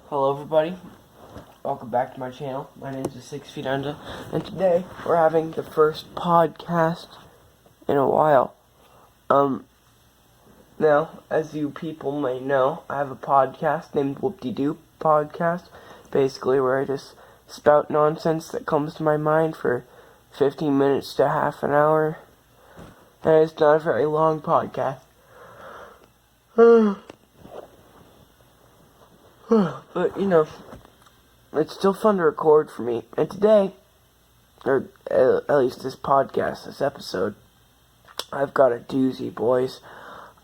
Hello everybody, welcome back to my channel. My name is 6 Feet Under, and today we're having the first podcast in a while. Now, as you people may know, I have a podcast named Woopdeedoop podcast, basically where I just spout nonsense that comes to my mind for 15 minutes to half an hour, and it's not a very long podcast. But, it's still fun to record for me. And today, or at least this podcast, this episode, I've got a doozy, boys.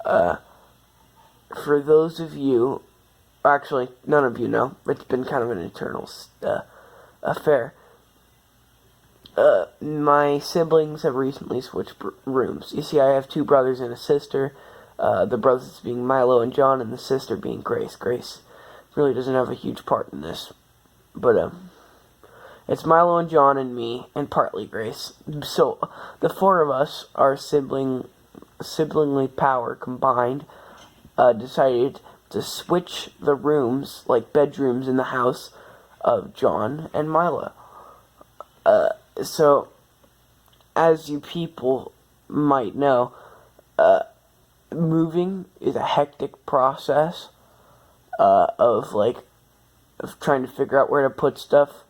For those of you, actually, none of you know, it's been kind of an eternal affair. My siblings have recently switched rooms. You see, I have two brothers and a sister. The brothers being Milo and John, and the sister being Grace. Grace really doesn't have a huge part in this, but it's Milo and John and me, and partly Grace. So the four of us, our siblingly power combined, decided to switch the rooms, like bedrooms in the house of John and Milo. So as you people might know, moving is a hectic process. Of trying to figure out where to put stuff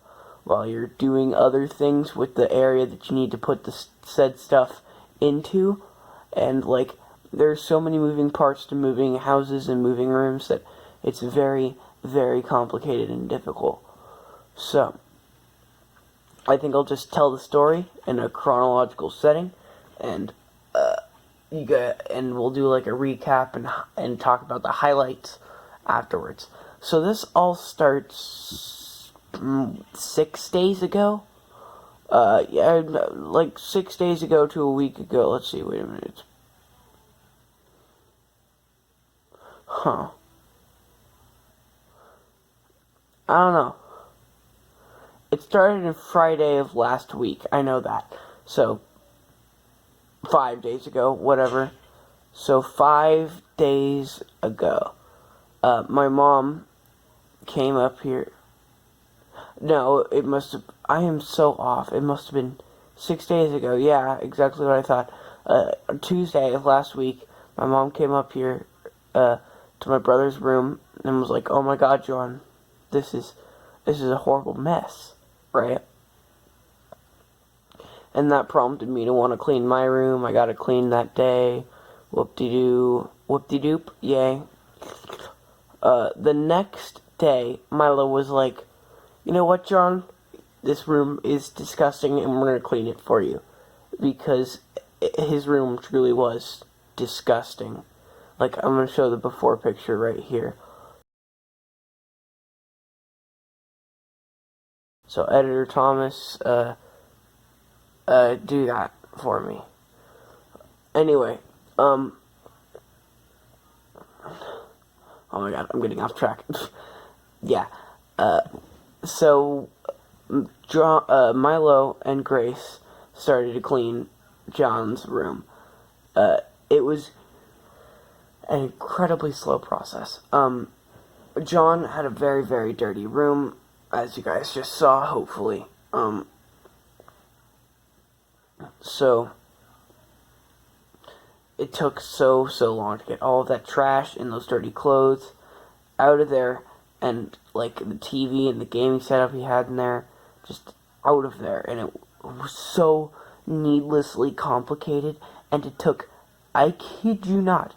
while you're doing other things with the area that you need to put the said stuff into. And, there's so many moving parts to moving houses and moving rooms that it's very, very complicated and difficult. So, I think I'll just tell the story in a chronological setting, and we'll do a recap and talk about the highlights afterwards. So this all starts 6 days ago. 6 days ago to a week ago. Let's see, wait a minute. I don't know. It started on Friday of last week. I know that. So 5 days ago, whatever. So 5 days ago. My mom came up here. No, it must have... I am so off. It must have been 6 days ago. Yeah, exactly what I thought. Tuesday of last week, my mom came up here to my brother's room and was like, "Oh my God, John, this is a horrible mess," right? And that prompted me to want to clean my room. I got it cleaned that day. Whoop-de-doop, yay. The next day, Milo was like, "You know what, John? This room is disgusting and we're going to clean it for you." Because his room truly was disgusting. I'm going to show the before picture right here. So, Editor Thomas, do that for me. Anyway, oh my God, I'm getting off track. Yeah. So Milo and Grace started to clean John's room. It was an incredibly slow process. John had a very, very dirty room, as you guys just saw, hopefully. So it took so long to get all of that trash and those dirty clothes out of there, and the TV and the gaming setup he had in there, just out of there. And it was so needlessly complicated, and it took, I kid you not,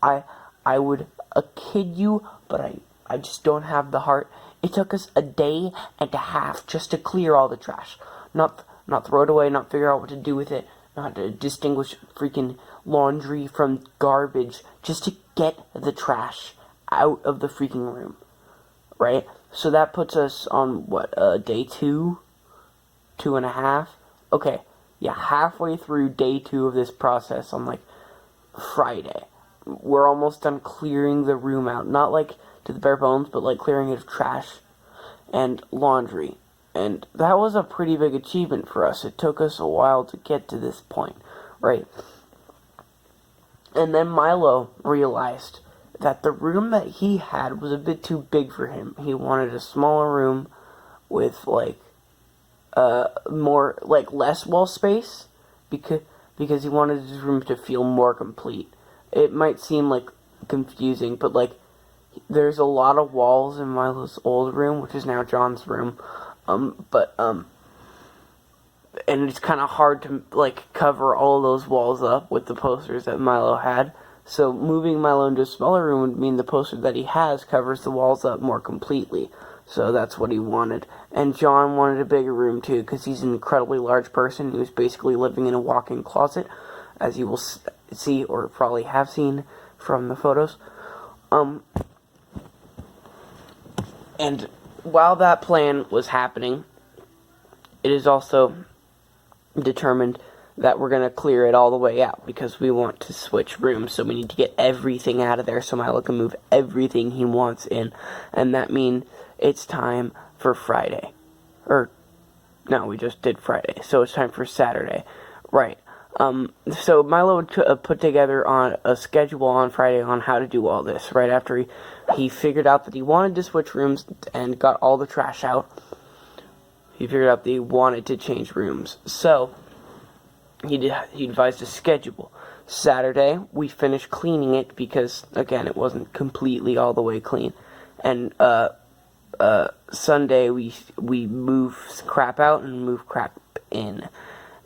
I would kid you, but I just don't have the heart. It took us a day and a half just to clear all the trash. Not throw it away, not figure out what to do with it, not to distinguish freaking laundry from garbage, just to get the trash out of the freaking room, right? So that puts us on, day 2? 2.5? Okay, yeah, halfway through day 2 of this process on, Friday. We're almost done clearing the room out. Not, to the bare bones, but, clearing it of trash and laundry. And that was a pretty big achievement for us. It took us a while to get to this point, right? And then Milo realized that the room that he had was a bit too big for him. He wanted a smaller room with more less wall space because he wanted his room to feel more complete. It might seem confusing, but there's a lot of walls in Milo's old room, which is now John's room. And it's kind of hard to cover all those walls up with the posters that Milo had. So moving Milo into a smaller room would mean the poster that he has covers the walls up more completely. So that's what he wanted. And John wanted a bigger room too, because he's an incredibly large person who's basically living in a walk-in closet, as you will see or probably have seen from the photos. And while that plan was happening, it is also determined that we're going to clear it all the way out because we want to switch rooms, so we need to get everything out of there so Milo can move everything he wants in, and that means it's time for Friday. No, we just did Friday, so it's time for Saturday. Right. So Milo would put together on a schedule on Friday on how to do all this, right after he figured out that he wanted to switch rooms and got all the trash out. He figured out that he wanted to change rooms. So he devised a schedule. Saturday, we finished cleaning it because, again, it wasn't completely all the way clean. And Sunday, we move crap out and move crap in.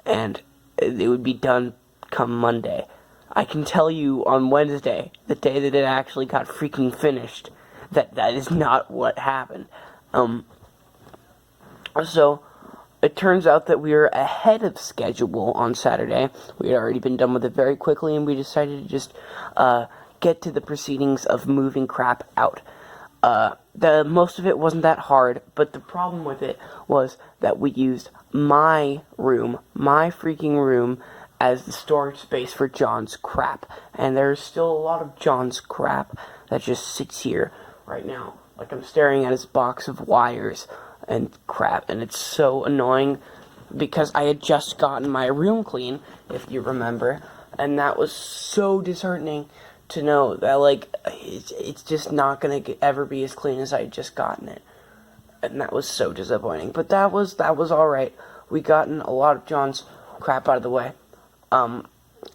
And it would be done come Monday. I can tell you on Wednesday, the day that it actually got freaking finished, that is not what happened. So, it turns out that we were ahead of schedule on Saturday. We had already been done with it very quickly, and we decided to just get to the proceedings of moving crap out. Most of it wasn't that hard, but the problem with it was that we used my freaking room, as the storage space for John's crap. And there's still a lot of John's crap that just sits here right now. I'm staring at his box of wires and crap, and it's so annoying because I had just gotten my room clean, if you remember, and that was so disheartening to know that it's just not gonna ever be as clean as I had just gotten it, and that was so disappointing. But that was all right. We gotten a lot of John's crap out of the way, and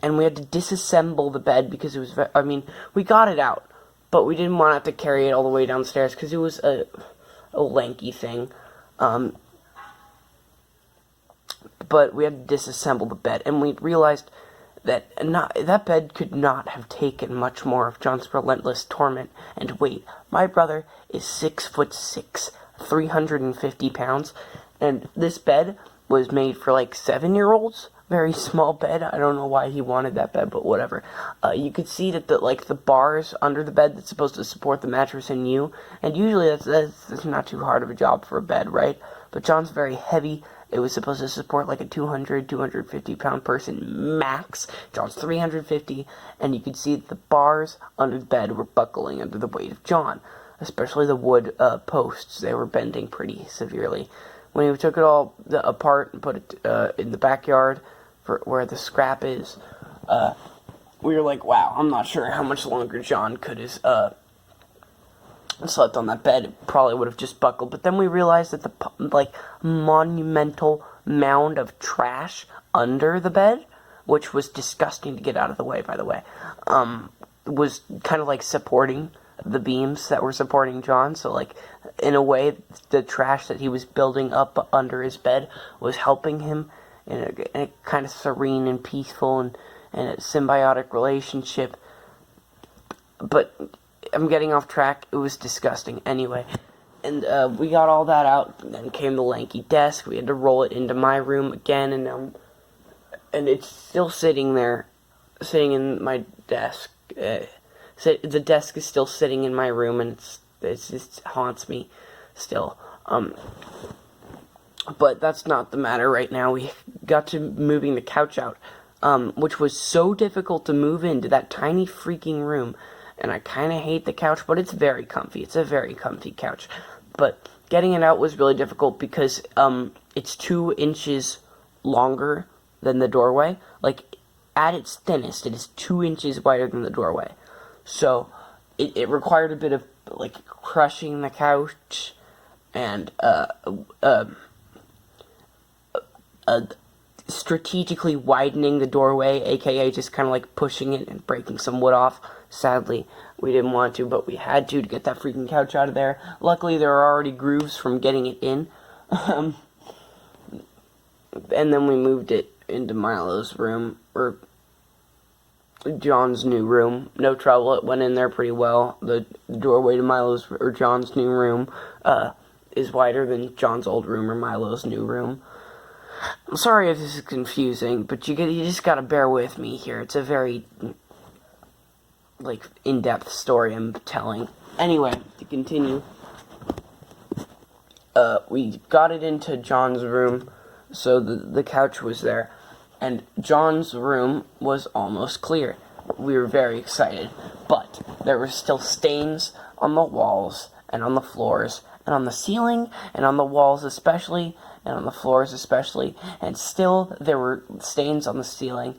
we had to disassemble the bed because it was we got it out, but we didn't want to have to carry it all the way downstairs because it was a lanky thing. But we had to disassemble the bed, and we realized that that bed could not have taken much more of John's relentless torment and weight. My brother is 6'6", 350 pounds, and this bed was made for 7-year-olds. Very small bed. I don't know why he wanted that bed, but whatever. You could see that the bars under the bed that's supposed to support the mattress and you, and usually that's not too hard of a job for a bed, right? But John's very heavy. It was supposed to support a 250 pound person max. John's 350, and you could see that the bars under the bed were buckling under the weight of John, especially the wood posts. They were bending pretty severely. When we took it all apart and put it in the backyard for where the scrap is, we were like, wow, I'm not sure how much longer John could have slept on that bed. It probably would have just buckled. But then we realized that the monumental mound of trash under the bed, which was disgusting to get out of the way, by the way, was kind of supporting the beams that were supporting John. So in a way, the trash that he was building up under his bed was helping him in a kind of serene and peaceful and a symbiotic relationship. But I'm getting off track. It was disgusting. Anyway, and we got all that out, and then came the lanky desk. We had to roll it into my room again, and it's still sitting there, sitting in my desk. The desk is still sitting in my room, and it just haunts me still. But that's not the matter right now. We got to moving the couch out, which was so difficult to move into that tiny freaking room. And I kind of hate the couch, but it's very comfy. It's a very comfy couch. But getting it out was really difficult because it's 2 inches longer than the doorway. At its thinnest, it is 2 inches wider than the doorway. So it required a bit of, like, crushing the couch and strategically widening the doorway, aka just kind of like pushing it and breaking some wood off. Sadly, we didn't want to, but we had to get that freaking couch out of there. Luckily, there are already grooves from getting it in. And then we moved it into Milo's room, or John's new room. No trouble, it went in there pretty well. The doorway to Milo's, or John's new room, is wider than John's old room or Milo's new room. I'm sorry if this is confusing, but you just gotta bear with me here. It's a very, like, in-depth story I'm telling. Anyway, to continue, we got it into John's room, so the couch was there, and John's room was almost clear. We were very excited, but there were still stains on the walls, and on the floors, and on the ceiling, and on the walls especially, and on the floors especially, and still there were stains on the ceiling.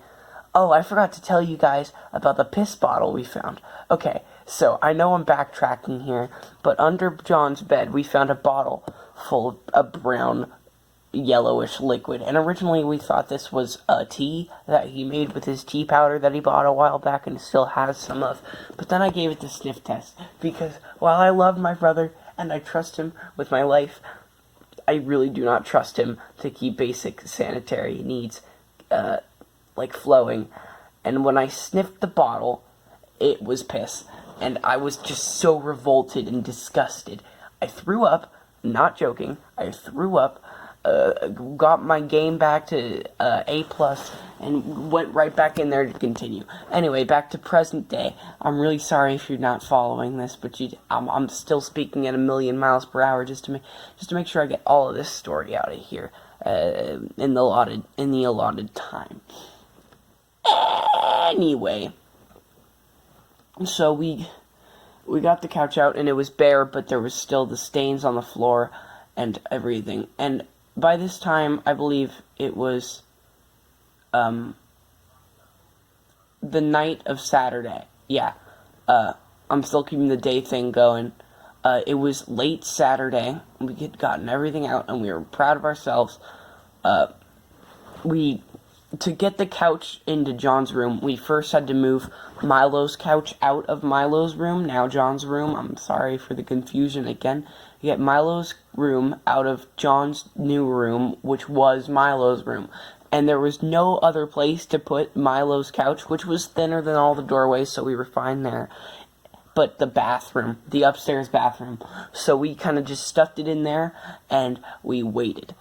Oh, I forgot to tell you guys about the piss bottle we found. Okay, so I know I'm backtracking here, but under John's bed we found a bottle full of a brown, yellowish liquid, and originally we thought this was a tea that he made with his tea powder that he bought a while back and still has some of, but then I gave it the sniff test, because while I love my brother and I trust him with my life, I really do not trust him to keep basic sanitary needs, like, flowing. And when I sniffed the bottle, it was piss. And I was just so revolted and disgusted. I threw up, not joking, I threw up, got my game back to A+, and went right back in there to continue. Anyway, back to present day. I'm really sorry if you're not following this, but I'm still speaking at 1,000,000 miles per hour just to make sure I get all of this story out of here in the allotted time. Anyway, so we got the couch out, and it was bare, but there was still the stains on the floor and everything. And by this time, I believe it was the night of Saturday. Yeah, I'm still keeping the day thing going. It was late Saturday. We had gotten everything out, and we were proud of ourselves. To get the couch into John's room, we first had to move Milo's couch out of Milo's room, now John's room. I'm sorry for the confusion again. You get Milo's room out of John's new room, which was Milo's room. And there was no other place to put Milo's couch, which was thinner than all the doorways, so we were fine there. But the bathroom, the upstairs bathroom. So we kind of just stuffed it in there, and we waited.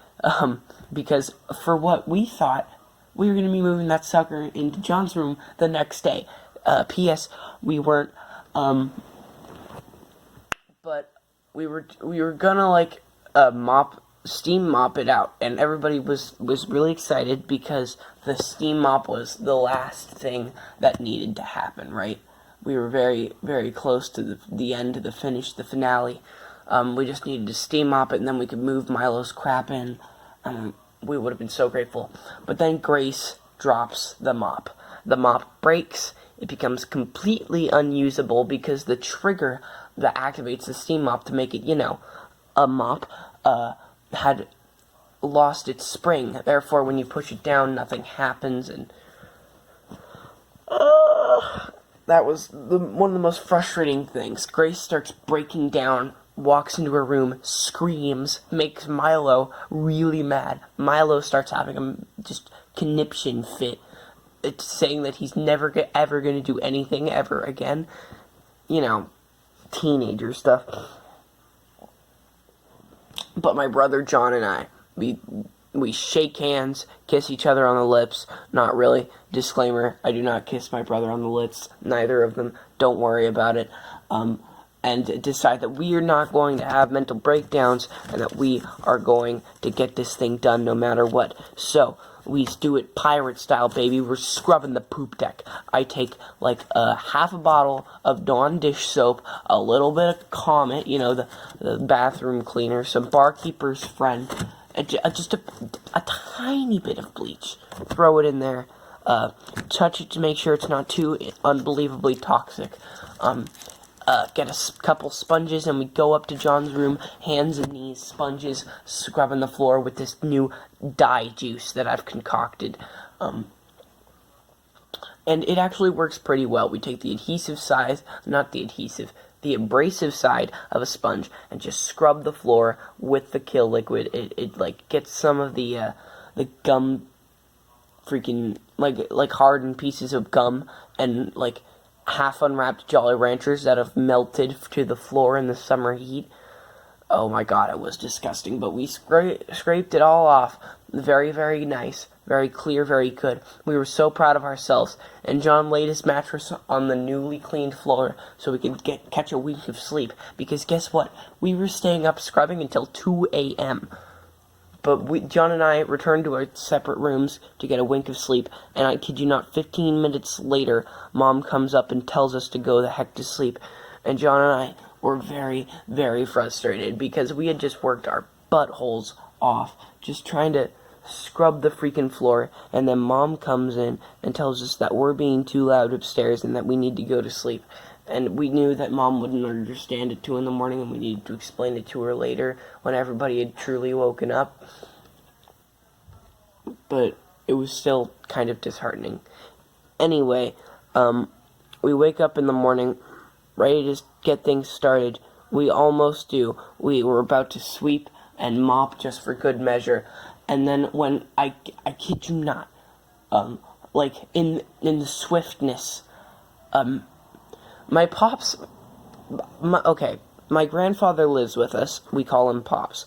Because for what we thought, we were going to be moving that sucker into John's room the next day. P.S. We weren't, but we were gonna, like, steam mop it out, and everybody was really excited because the steam mop was the last thing that needed to happen, right? We were very, very close to the end, to the finish, the finale. We just needed to steam mop it, and then we could move Milo's crap in. We would have been so grateful. But then Grace drops the mop. The mop breaks. It becomes completely unusable because the trigger that activates the steam mop to make it, a mop, had lost its spring. Therefore, when you push it down, nothing happens, and that was one of the most frustrating things. Grace starts breaking down, walks into her room, screams, makes Milo really mad. Milo starts having a just conniption fit. It's saying that he's never ever going to do anything ever again. Teenager stuff. But my brother John and I, we shake hands, kiss each other on the lips. Not really. Disclaimer, I do not kiss my brother on the lips. Neither of them. Don't worry about it. And decide that we are not going to have mental breakdowns and that we are going to get this thing done no matter what. So, we do it pirate style, baby. We're scrubbing the poop deck. I take, like, half a bottle of Dawn dish soap, a little bit of Comet, the bathroom cleaner, some Barkeeper's Friend, just a tiny bit of bleach. Throw it in there. Touch it to make sure it's not too unbelievably toxic. get a couple sponges, and we go up to John's room, hands and knees, sponges, scrubbing the floor with this new dye juice that I've concocted. And it actually works pretty well. We take the abrasive side of a sponge and just scrub the floor with the kill liquid. It like gets some of the gum, freaking like hardened pieces of gum and like half unwrapped Jolly Ranchers that have melted to the floor in the summer heat. Oh my god, it was disgusting, but we scraped it all off. Very, very nice, very clear, very good. We were so proud of ourselves, and John laid his mattress on the newly cleaned floor so we could catch a wink of sleep, because guess what? We were staying up scrubbing until 2 a.m. But John and I returned to our separate rooms to get a wink of sleep, and I kid you not, 15 minutes later, Mom comes up and tells us to go the heck to sleep, and John and I were very, very frustrated because we had just worked our buttholes off just trying to scrub the freaking floor, and then Mom comes in and tells us that we're being too loud upstairs and that we need to go to sleep. And we knew that Mom wouldn't understand at 2 in the morning, and we needed to explain it to her later when everybody had truly woken up. But it was still kind of disheartening. Anyway, we wake up in the morning, ready to get things started. We almost do. We were about to sweep and mop just for good measure. And then when, I kid you not, like in the swiftness, my pops, my grandfather lives with us. We call him Pops.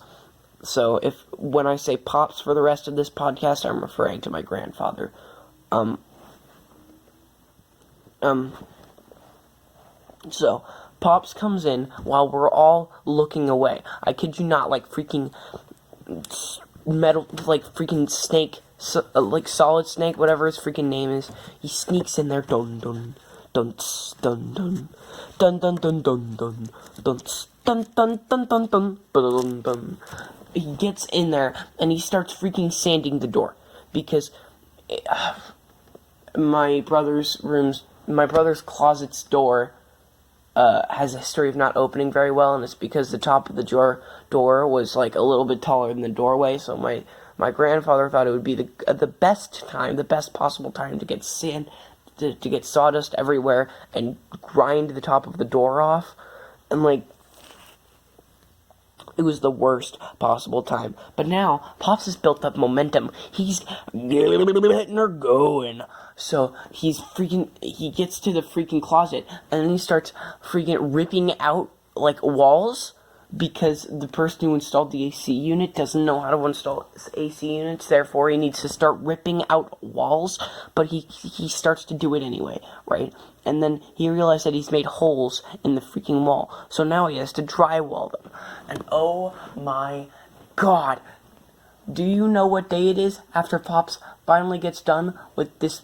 So when I say Pops for the rest of this podcast, I'm referring to my grandfather. So Pops comes in while we're all looking away. I kid you not, like freaking metal, like freaking snake, like Solid Snake, whatever his freaking name is. He sneaks in there, dun dun dun dun dun dun dun dun dun dun dun dun dun dun dun dun dun dun. He gets in there and he starts freaking sanding the door because my brother's closet's door has a history of not opening very well, and it's because the top of the door was like a little bit taller than the doorway. So my grandfather thought it would be the best possible time to get to get sawdust everywhere and grind the top of the door off, and like it was the worst possible time. But now Pops has built up momentum. He's getting her going. So he gets to the freaking closet, and then he starts freaking ripping out, like, walls, because the person who installed the AC unit doesn't know how to install AC units, therefore he needs to start ripping out walls, but he starts to do it anyway, right? And then he realized that he's made holes in the freaking wall, so now he has to drywall them. And oh my god, do you know what day it is after Pops finally gets done with this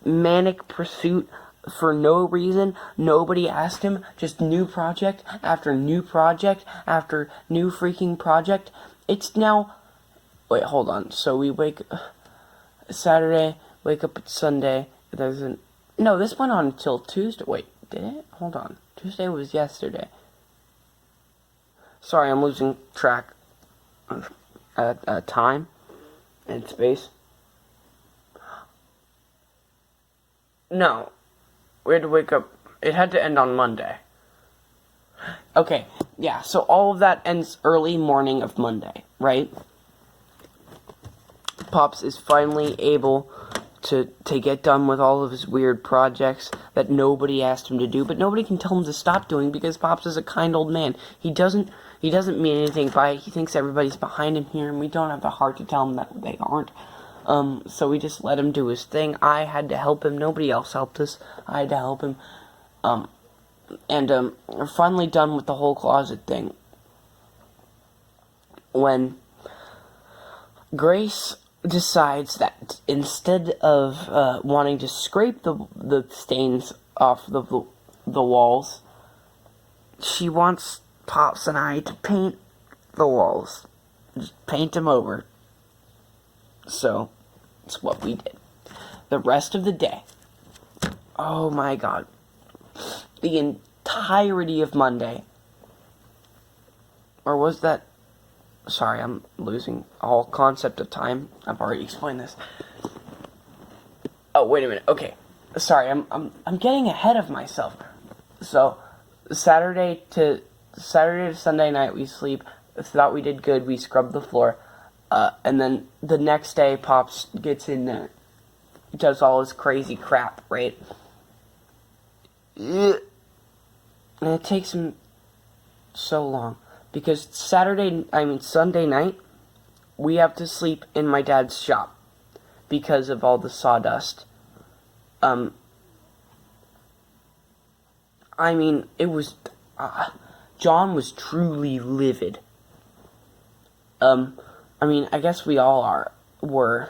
manic pursuit for no reason? Nobody asked him, just new project after new project after new freaking project. It's now, wait, hold on, so we Saturday, wake up at Sunday, no, this went on until Tuesday, wait, did it? Hold on, Tuesday was yesterday. Sorry, I'm losing track of time and space. No, we had to wake up. It had to end on Monday. Okay, yeah, so all of that ends early morning of Monday, right? Pops is finally able to get done with all of his weird projects that nobody asked him to do, but nobody can tell him to stop doing because Pops is a kind old man. He doesn't mean anything by it. He thinks everybody's behind him here, and we don't have the heart to tell him that they aren't. So we just let him do his thing. I had to help him. Nobody else helped us. I had to help him. We're finally done with the whole closet thing. When Grace decides that instead of wanting to scrape the stains off the walls, she wants Pops and I to paint the walls. Just paint them over. So, it's what we did. The rest of the day, oh my god, the entirety of Monday. Or was that... Sorry, I'm losing all concept of time. I've already explained this. Oh, wait a minute. Okay. Sorry, I'm getting ahead of myself. So, Saturday to Sunday night we sleep. Thought we did good. We scrubbed the floor. And then the next day, Pops gets in there. Does all his crazy crap, right? And it takes him so long. Because Sunday night, we have to sleep in my dad's shop. Because of all the sawdust. It was... John was truly livid. I guess we all were.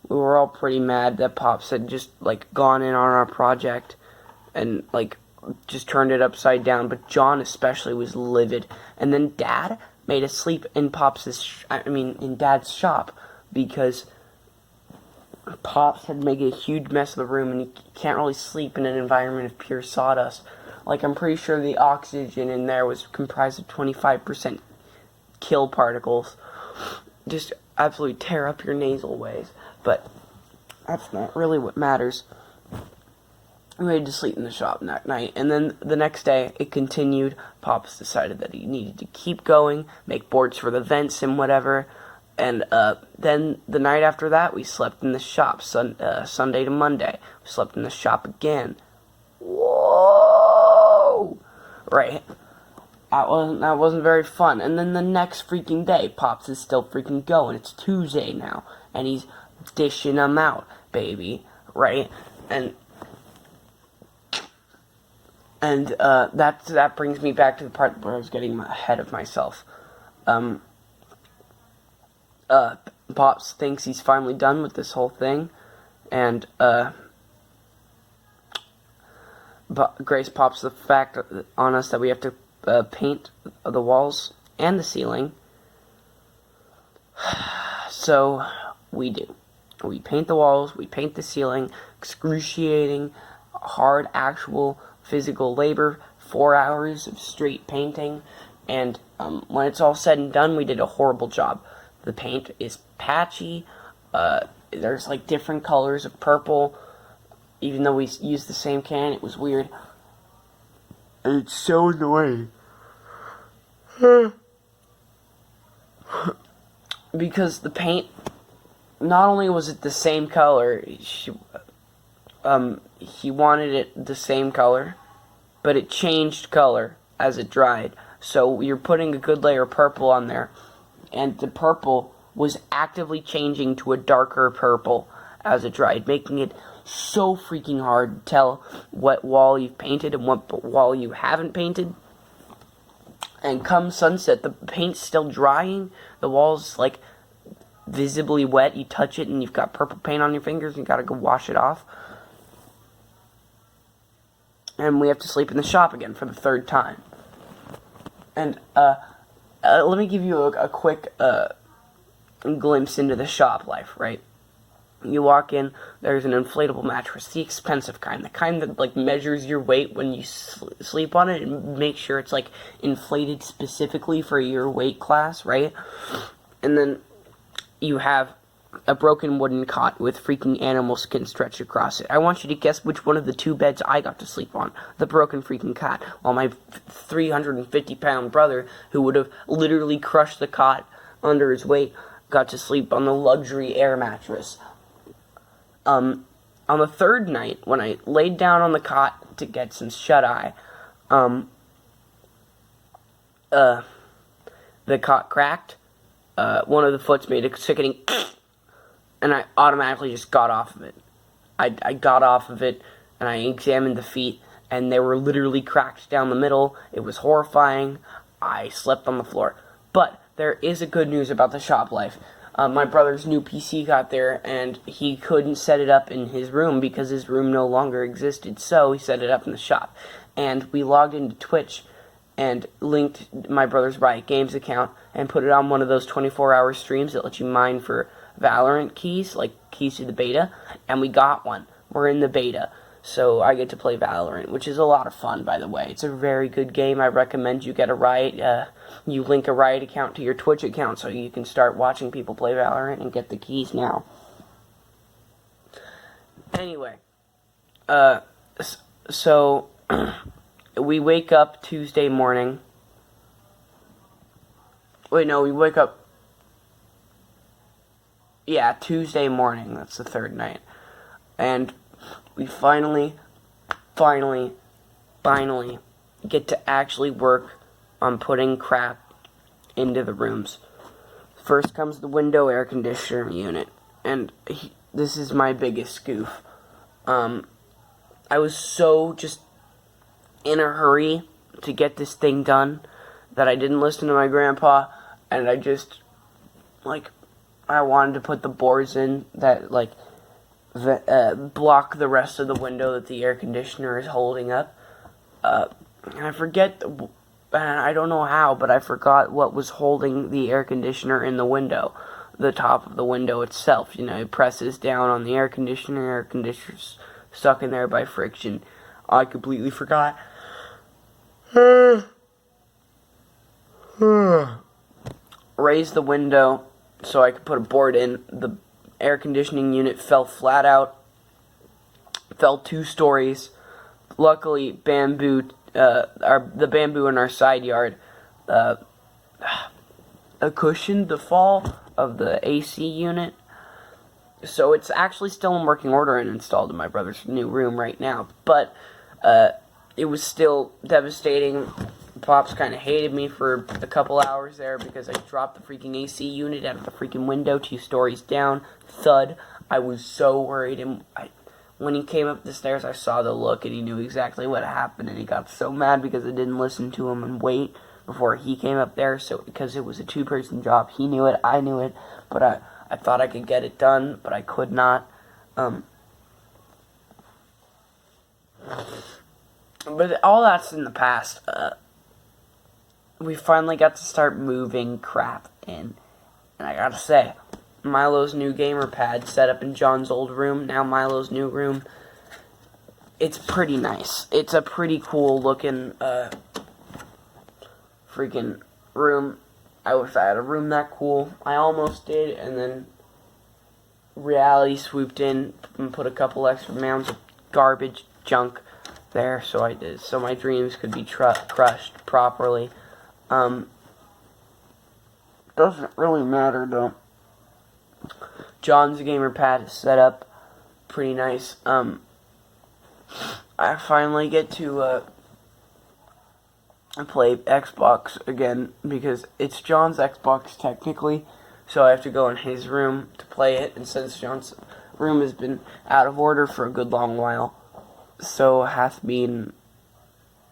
We were all pretty mad that Pops had just, gone in on our project and, just turned it upside down. But John especially was livid. And then Dad made us sleep in in Dad's shop because Pops had made a huge mess of the room and you can't really sleep in an environment of pure sawdust. I'm pretty sure the oxygen in there was comprised of 25% kill particles. Just absolutely tear up your nasal ways. But that's not really what matters. We had to sleep in the shop that night. And then the next day, it continued. Pops decided that he needed to keep going, make boards for the vents and whatever. And then the night after that, we slept in the shop. Sunday to Monday, we slept in the shop again. Whoa! Right. That wasn't very fun. And then the next freaking day, Pops is still freaking going. It's Tuesday now, and he's dishing them out, baby. Right? And that brings me back to the part where I was getting ahead of myself. Pops thinks he's finally done with this whole thing, and Grace pops the fact on us that we have to paint the walls and the ceiling. So we do. We paint the walls, we paint the ceiling, excruciating, hard, actual physical labor, 4 hours of straight painting, and when it's all said and done, we did a horrible job. The paint is patchy, there's different colors of purple, even though we used the same can. It was weird. And it's so annoying. Because the paint, not only was it the same color, he wanted it the same color, but it changed color as it dried. So you're putting a good layer of purple on there, and the purple was actively changing to a darker purple as it dried, making it so freaking hard to tell what wall you've painted and what wall you haven't painted. And come sunset, the paint's still drying, the wall's visibly wet, you touch it and you've got purple paint on your fingers, and you gotta go wash it off. And we have to sleep in the shop again for the third time. And let me give you a quick glimpse into the shop life, right? You walk in, there's an inflatable mattress, the expensive kind, the kind that measures your weight when you sleep on it and make sure it's inflated specifically for your weight class, right? And then you have a broken wooden cot with freaking animal skin stretched across it. I want you to guess which one of the 2 beds I got to sleep on. The broken freaking cot. While my 350-pound brother, who would have literally crushed the cot under his weight, got to sleep on the luxury air mattress. On the third night, when I laid down on the cot to get some shut-eye, the cot cracked. One of the foots made a sickening and I automatically just got off of it. I got off of it, and I examined the feet, and they were literally cracked down the middle. It was horrifying. I slept on the floor. But there is a good news about the shop life. My brother's new PC got there, and he couldn't set it up in his room because his room no longer existed, so he set it up in the shop. And we logged into Twitch and linked my brother's Riot Games account and put it on one of those 24-hour streams that let you mine for Valorant keys, like keys to the beta, and we got one. We're in the beta. So I get to play Valorant, which is a lot of fun, by the way. It's a very good game. I recommend you get a Riot. You link a Riot account to your Twitch account so you can start watching people play Valorant and get the keys now. Anyway, so we wake up Tuesday morning. Wait, no, we wake up. Yeah, Tuesday morning. That's the third night, and we finally get to actually work on putting crap into the rooms. First comes the window air conditioner unit, and this is my biggest goof. I was so just in a hurry to get this thing done that I didn't listen to my grandpa, and I just, I wanted to put the boards in that, block the rest of the window that the air conditioner is holding up. And I forget, and I don't know how, but I forgot what was holding the air conditioner in the window. The top of the window itself. It presses down on the air conditioner's stuck in there by friction. I completely forgot. Raised the window so I could put a board in. The air conditioning unit fell flat out. Fell 2 stories. Luckily, the bamboo in our side yard cushioned the fall of the AC unit. So it's actually still in working order and installed in my brother's new room right now. But it was still devastating. Pops kind of hated me for a couple hours there because I dropped the freaking AC unit out of the freaking window 2 stories down. Thud. I was so worried. And when he came up the stairs, I saw the look and he knew exactly what happened. And he got so mad because I didn't listen to him and wait before he came up there. So because it was a 2-person job, he knew it, I knew it. But I thought I could get it done, but I could not. But all that's in the past. We finally got to start moving crap in. And I gotta say, Milo's new gamer pad set up in John's old room, now Milo's new room, it's pretty nice. It's a pretty cool looking freaking room. I wish I had a room that cool. I almost did, and then reality swooped in and put a couple extra mounds of garbage junk there, so I did. So my dreams could be crushed properly. Doesn't really matter though. John's gamer pad is set up pretty nice. I finally get to play Xbox again because it's John's Xbox technically, so I have to go in his room to play it, and since John's room has been out of order for a good long while, so hath been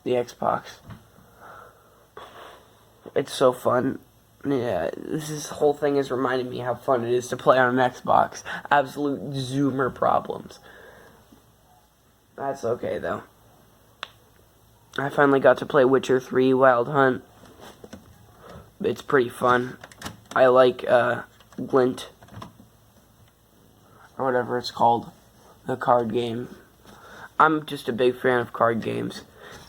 the Xbox. It's so fun. Yeah, this whole thing has reminded me how fun it is to play on an Xbox. Absolute zoomer problems. That's okay, though. I finally got to play Witcher 3 Wild Hunt. It's pretty fun. I like Glint, or whatever it's called, the card game. I'm just a big fan of card games.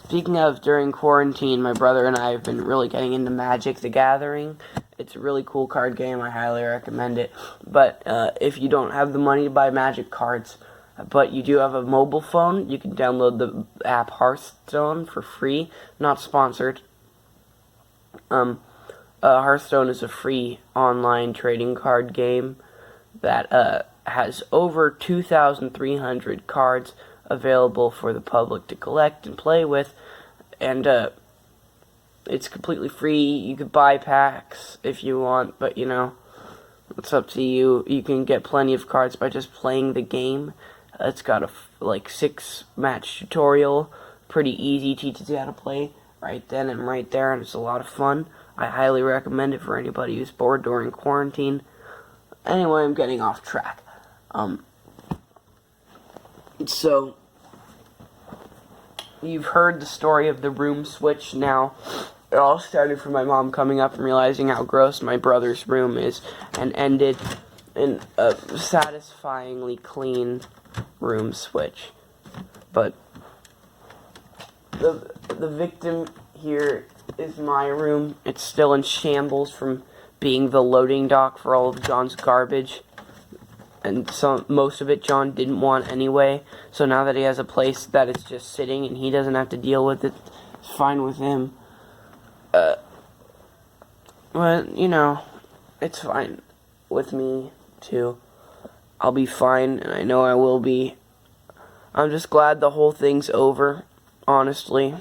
Speaking of, during quarantine, my brother and I have been really getting into Magic the Gathering. It's a really cool card game. I highly recommend it. But if you don't have the money to buy Magic cards, but you do have a mobile phone, you can download the app Hearthstone for free. Not sponsored. Hearthstone is a free online trading card game that has over 2,300 cards available for the public to collect and play with, and it's completely free. You could buy packs if you want, but it's up to you. You can get plenty of cards by just playing the game. It's got a 6-match tutorial, pretty easy, teaches you how to play right then and right there, and it's a lot of fun. I highly recommend it for anybody who's bored during quarantine. Anyway, I'm getting off track. So, you've heard the story of the room switch now. It all started from my mom coming up and realizing how gross my brother's room is, and ended in a satisfyingly clean room switch. But the victim here is my room. It's still in shambles from being the loading dock for all of John's garbage. And most of it John didn't want anyway. So now that he has a place that is just sitting and he doesn't have to deal with it, it's fine with him. But, you know, it's fine with me, too. I'll be fine, and I know I will be. I'm just glad the whole thing's over, honestly.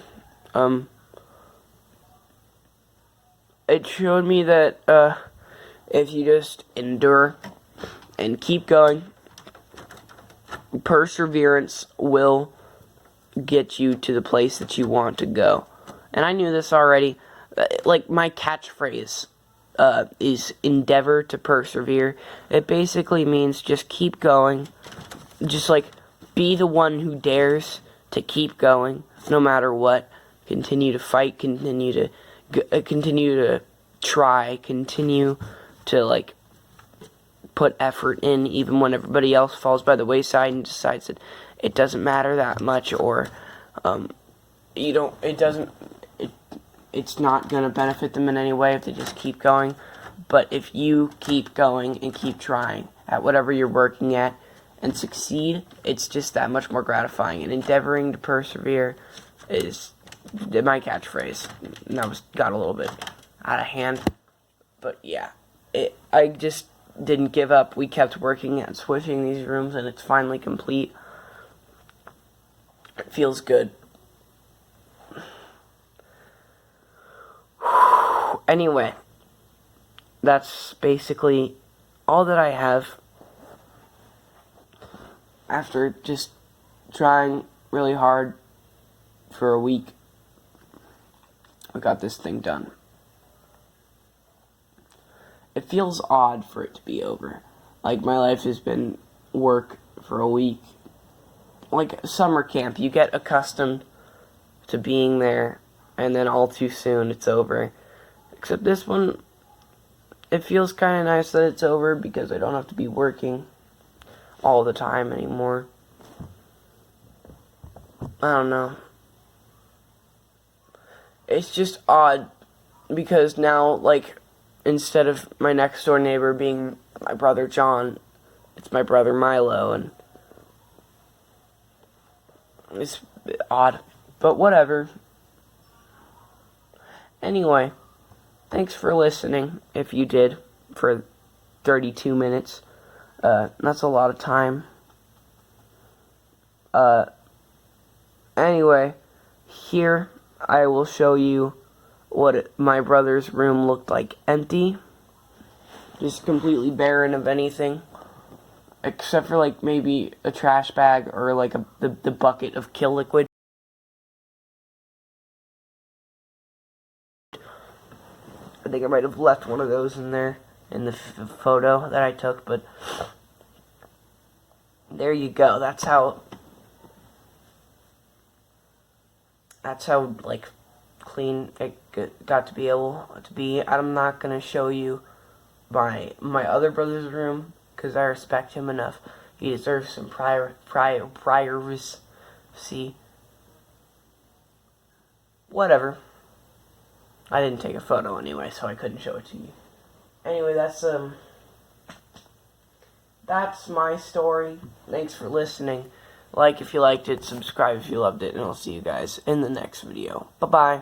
It showed me that, if you just endure and keep going, perseverance will get you to the place that you want to go. And I knew this already. Like, my catchphrase is endeavor to persevere. It basically means just keep going. Just, like, be the one who dares to keep going, no matter what. Continue to fight, continue to try, continue to, like, put effort in, even when everybody else falls by the wayside and decides that it doesn't matter that much, or, it's not going to benefit them in any way if they just keep going. But if you keep going and keep trying at whatever you're working at and succeed, it's just that much more gratifying. And endeavoring to persevere is my catchphrase. And that got a little bit out of hand. But yeah, I just didn't give up. We kept working at switching these rooms, and it's finally complete. It feels good. Anyway, that's basically all that I have after just trying really hard for a week. I got this thing done. It feels odd for it to be over. Like, my life has been work for a week. Like summer camp, you get accustomed to being there, and then all too soon it's over. Except this one, it feels kind of nice that it's over because I don't have to be working all the time anymore. I don't know. It's just odd because now, like, instead of my next door neighbor being my brother John, it's my brother Milo, and it's odd, but whatever. Anyway, thanks for listening, if you did, for 32 minutes. That's a lot of time. Anyway, here I will show you what my brother's room looked like empty. Just completely barren of anything. Except for, like, maybe a trash bag or, like, the bucket of kill liquid. I think I might have left one of those in there in the photo that I took, but there you go. That's how like clean it got to be able to be. I'm not gonna show you my other brother's room because I respect him enough. He deserves some privacy. Whatever. I didn't take a photo anyway, so I couldn't show it to you. Anyway, that's my story. Thanks for listening. Like if you liked it, subscribe if you loved it, and I'll see you guys in the next video. Bye-bye.